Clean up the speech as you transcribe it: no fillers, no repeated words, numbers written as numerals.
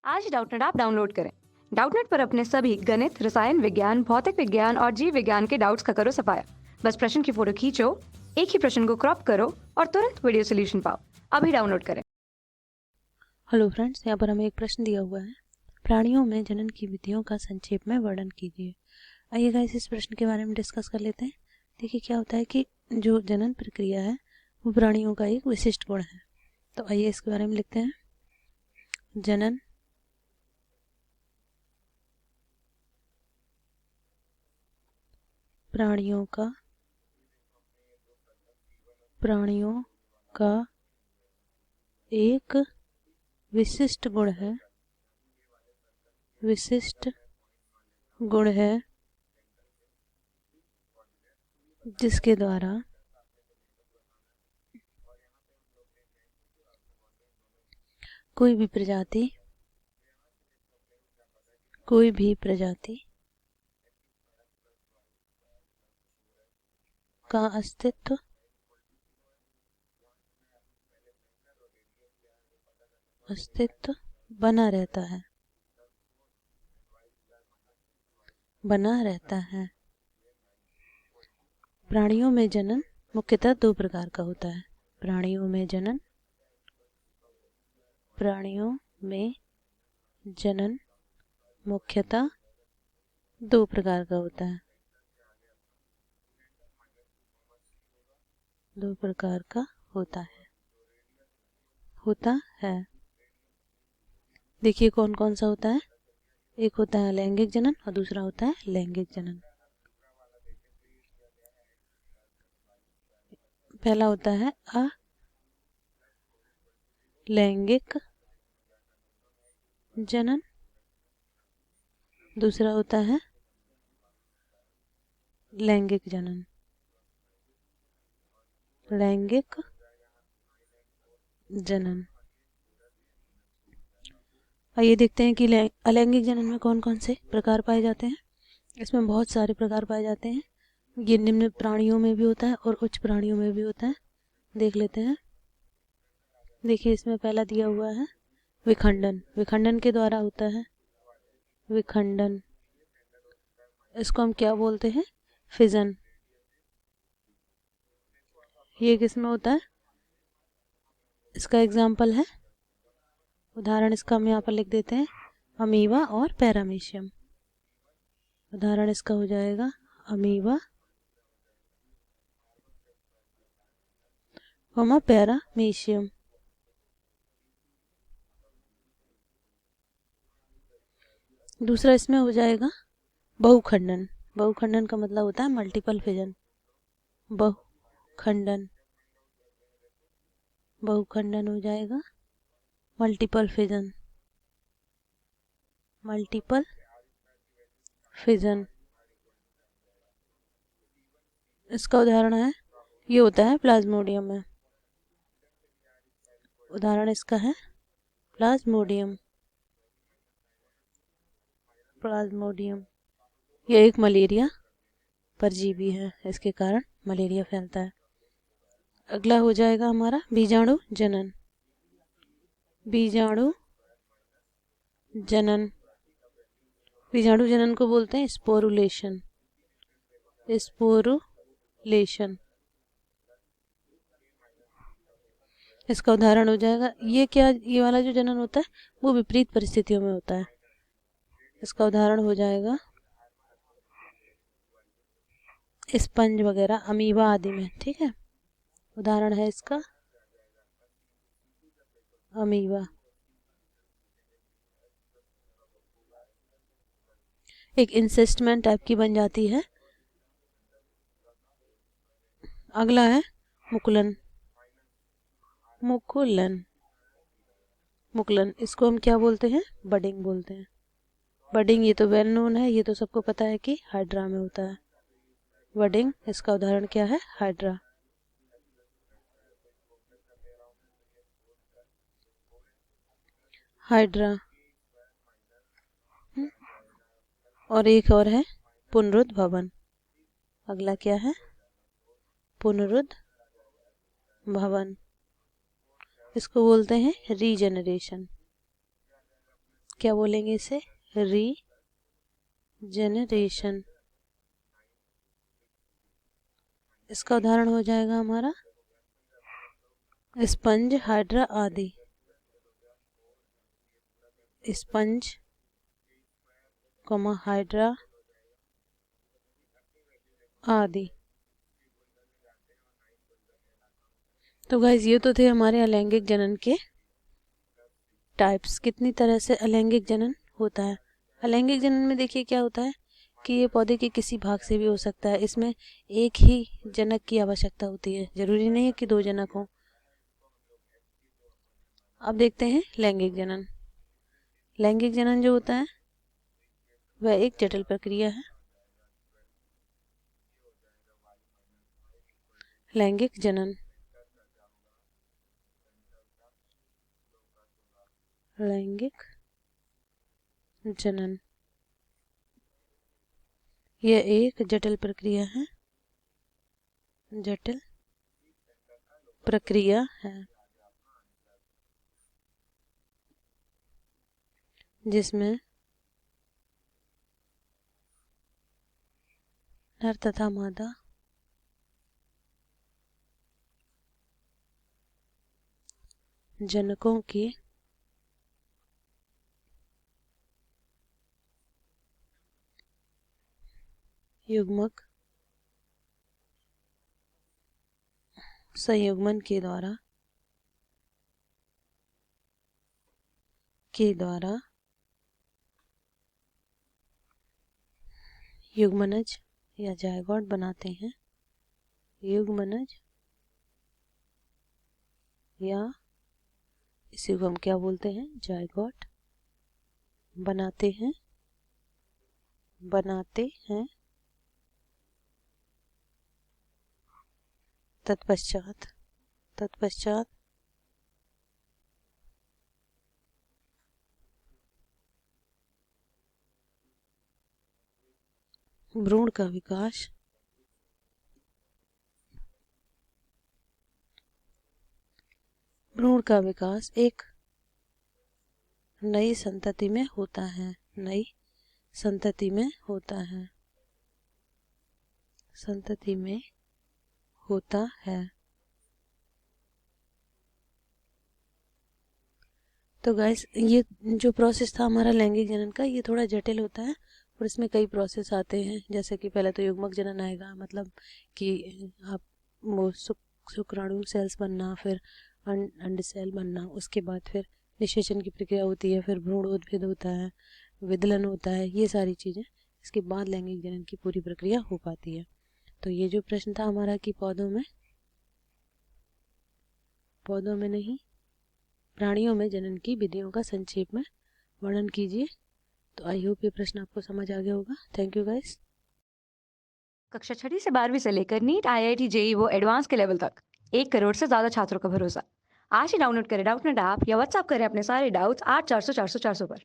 आज Doubtnut app download करें। Doubtnut पर अपने सभी गणित, रसायन विज्ञान, भौतिक विज्ञान और जीव विज्ञान के डाउट्स का करो सफाया। बस प्रश्न की फोटो खींचो, एक ही प्रश्न को क्रॉप करो और तुरंत वीडियो सोल्यूशन पाओ। अभी डाउनलोड करें। हेलो फ्रेंड्स, यहाँ पर हमें एक प्रश्न दिया हुआ है। प्राणियों में जनन की विधियों का संक्षेप में वर्णन कीजिए। आइए गाइस इस प्रश्न के बारे में डिस्कस कर लेते हैं। देखिए क्या होता है कि जो जनन प्रक्रिया है वो प्राणियों का एक विशिष्ट गुण है। तो आइए इसके बारे में लिखते हैं। जनन प्राणियों का एक विशिष्ट गुण है जिसके द्वारा कोई भी प्रजाति का अस्तित्व बना रहता है। प्राणियों में जनन मुख्यतः दो प्रकार का होता है। प्राणियों में जनन मुख्यतः दो प्रकार का होता है। देखिए कौन कौन सा होता है। एक होता है अलैंगिक जनन और दूसरा होता है लैंगिक जनन। पहला होता है अलैंगिक जनन, दूसरा होता है लैंगिक जनन। आइए देखते हैं कि अलैंगिक जनन में कौन कौन से प्रकार पाए जाते हैं। इसमें बहुत सारे प्रकार पाए जाते हैं। ये निम्न प्राणियों में भी होता है और उच्च प्राणियों में भी होता है। देख लेते हैं। देखिए इसमें पहला दिया हुआ है विखंडन के द्वारा होता है विखंडन। इसको हम क्या बोलते हैं? फिजन। ये किसमें होता है? इसका एग्जाम्पल है, उदाहरण इसका हम यहाँ पर लिख देते हैं, अमीबा और पैरामीशियम। उदाहरण इसका हो जाएगा अमीबा और पैरामीशियम। दूसरा इसमें हो जाएगा बहुखंडन का मतलब होता है मल्टीपल फिजन। बहुखंडन हो जाएगा मल्टीपल फिजन। इसका उदाहरण है, ये होता है प्लाज्मोडियम में। उदाहरण इसका है प्लाज्मोडियम। यह एक मलेरिया परजीवी है, इसके कारण मलेरिया फैलता है। अगला हो जाएगा हमारा बीजाणु जनन को बोलते हैं स्पोरुलेशन। इसका उदाहरण हो जाएगा, ये वाला जो जनन होता है वो विपरीत परिस्थितियों में होता है। इसका उदाहरण हो जाएगा स्पंज वगैरह, अमीबा आदि में। ठीक है, उदाहरण है इसका अमीबा। एक इंसेस्टमेंट टाइप की बन जाती है। अगला है मुकुलन। इसको हम क्या बोलते हैं? बडिंग बोलते हैं। बडिंग ये तो वेल नोन है, ये तो सबको पता है कि हाइड्रा में होता है बडिंग। इसका उदाहरण क्या है? हाइड्रा। और एक और है पुनरुद्ध भवन। अगला क्या है? पुनरुद्ध भवन। इसको बोलते हैं रीजेनरेशन। क्या बोलेंगे इसे? रीजनरेशन। इसका उदाहरण हो जाएगा हमारा स्पंज, हाइड्रा आदि। स्पंज, हाइड्रा आदि। तो गाइस ये तो थे हमारे अलैंगिक जनन के टाइप्स। कितनी तरह से अलैंगिक जनन होता है। अलैंगिक जनन में देखिए क्या होता है कि ये पौधे के किसी भाग से भी हो सकता है। इसमें एक ही जनक की आवश्यकता होती है, जरूरी नहीं है कि 2 जनक हों। अब देखते हैं लैंगिक जनन। लैंगिक जनन जो होता है वह एक जटिल प्रक्रिया है। लैंगिक जनन, लैंगिक जनन यह एक जटिल प्रक्रिया है, जटिल प्रक्रिया है, जिसमें नर तथा मादा जनकों की युग्मक संयुग्मन के द्वारा युग्मनज या जायगोट बनाते हैं। युग्मनज या इसी को हम क्या बोलते हैं? जायगोट बनाते हैं। तत्पश्चात भ्रूण का विकास एक नई संतति में होता है। तो गाइस ये जो प्रोसेस था हमारा लैंगिक जनन का, ये थोड़ा जटिल होता है और इसमें कई प्रोसेस आते हैं। जैसे कि पहले तो युग्मक जनन आएगा, मतलब कि आप वो शुक्राणु सेल्स बनना, फिर अंड सेल बनना, उसके बाद फिर निषेचन की प्रक्रिया होती है, फिर भ्रूण उद्भिद होता है, विदलन होता है, ये सारी चीज़ें। इसके बाद लैंगिक जनन की पूरी प्रक्रिया हो पाती है। तो ये जो प्रश्न था हमारा कि पौधों में नहीं, प्राणियों में जनन की विधियों का संक्षेप में वर्णन कीजिए। तो आई होप ये प्रश्न आपको समझ आ गया होगा। Thank you guys. कक्षा 6वीं से 12वीं से लेकर नीट, IIT, JEE वो एडवांस के लेवल तक 1 करोड़ से ज्यादा छात्रों का भरोसा। आज ही डाउनलोड करें डाउटनेट ऐप या व्हाट्सएप करें अपने सारे डाउट्स 8400 400 400 पर।